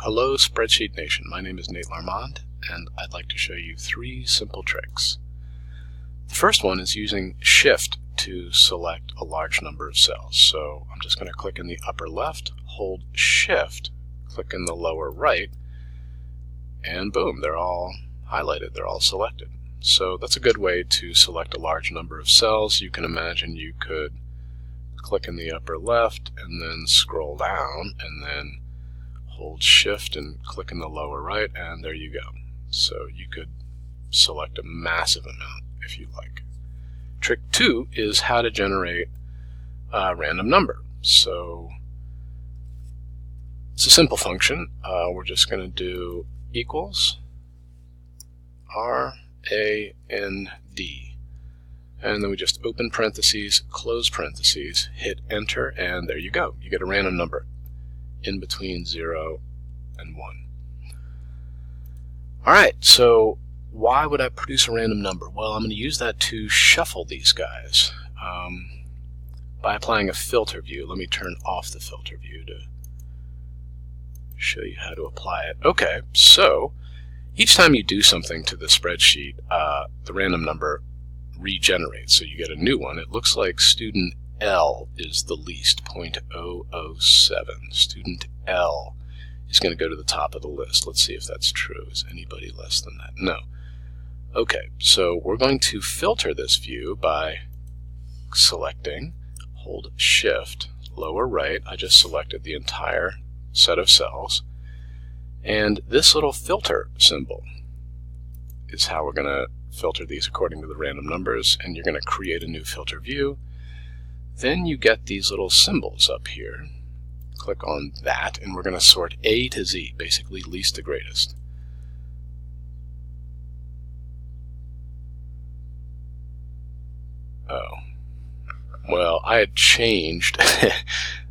Hello Spreadsheet Nation, my name is Nate Larmond and I'd like to show you 3 simple tricks. The first one is using Shift to select a large number of cells. So I'm just going to click in the upper left, hold Shift, click in the lower right, and boom, they're all highlighted, they're all selected. So that's a good way to select a large number of cells. You can imagine you could click in the upper left and then scroll down and then hold Shift and click in the lower right, and there you go. So you could select a massive amount if you like. Trick 2 is how to generate a random number. So it's a simple function. We're just going to do equals RAND, and then we just open parentheses, close parentheses, hit enter, and there you go. You get a random number in between 0 and 1. Alright, so why would I produce a random number? Well, I'm going to use that to shuffle these guys by applying a filter view. Let me turn off the filter view to show you how to apply it. Okay, so each time you do something to the spreadsheet, the random number regenerates, so you get a new one. It looks like student L is the least, 0.007. Student L is going to go to the top of the list. Let's see if that's true. Is anybody less than that? No. Okay, so we're going to filter this view by selecting, hold Shift, lower right. I just selected the entire set of cells. And this little filter symbol is how we're going to filter these according to the random numbers, and you're going to create a new filter view. Then you get these little symbols up here. Click on that, and we're going to sort A to Z, basically least to greatest. Oh. Well, I had changed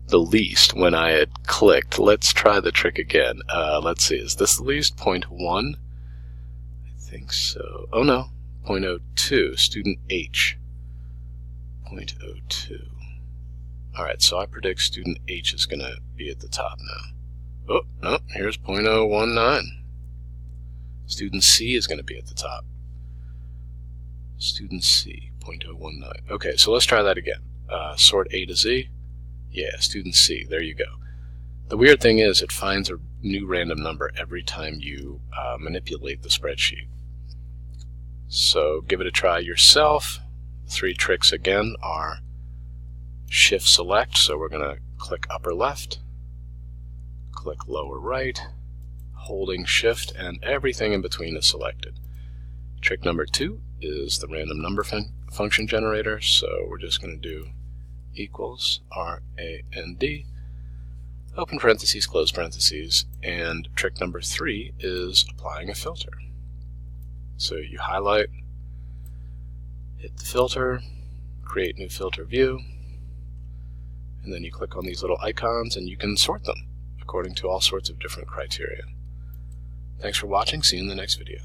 the least when I had clicked. Let's try the trick again. Let's see, is this the least? 0.1? I think so. Oh no, 0.02, student H. 0.02. Alright, so I predict student H is going to be at the top now. Oh, no, here's 0.019. Student C is going to be at the top. Student C, 0.019. Okay, so let's try that again. Sort A to Z. Yeah, student C, there you go. The weird thing is it finds a new random number every time you manipulate the spreadsheet. So give it a try yourself. 3 tricks again are Shift select, so we're going to click upper left, click lower right, holding Shift, and everything in between is selected. Trick number 2 is the random number function generator, so we're just going to do equals RAND, open parentheses, close parentheses, and trick number 3 is applying a filter. So you highlight, hit the filter, create new filter view, and then you click on these little icons and you can sort them according to all sorts of different criteria. Thanks for watching. See you in the next video.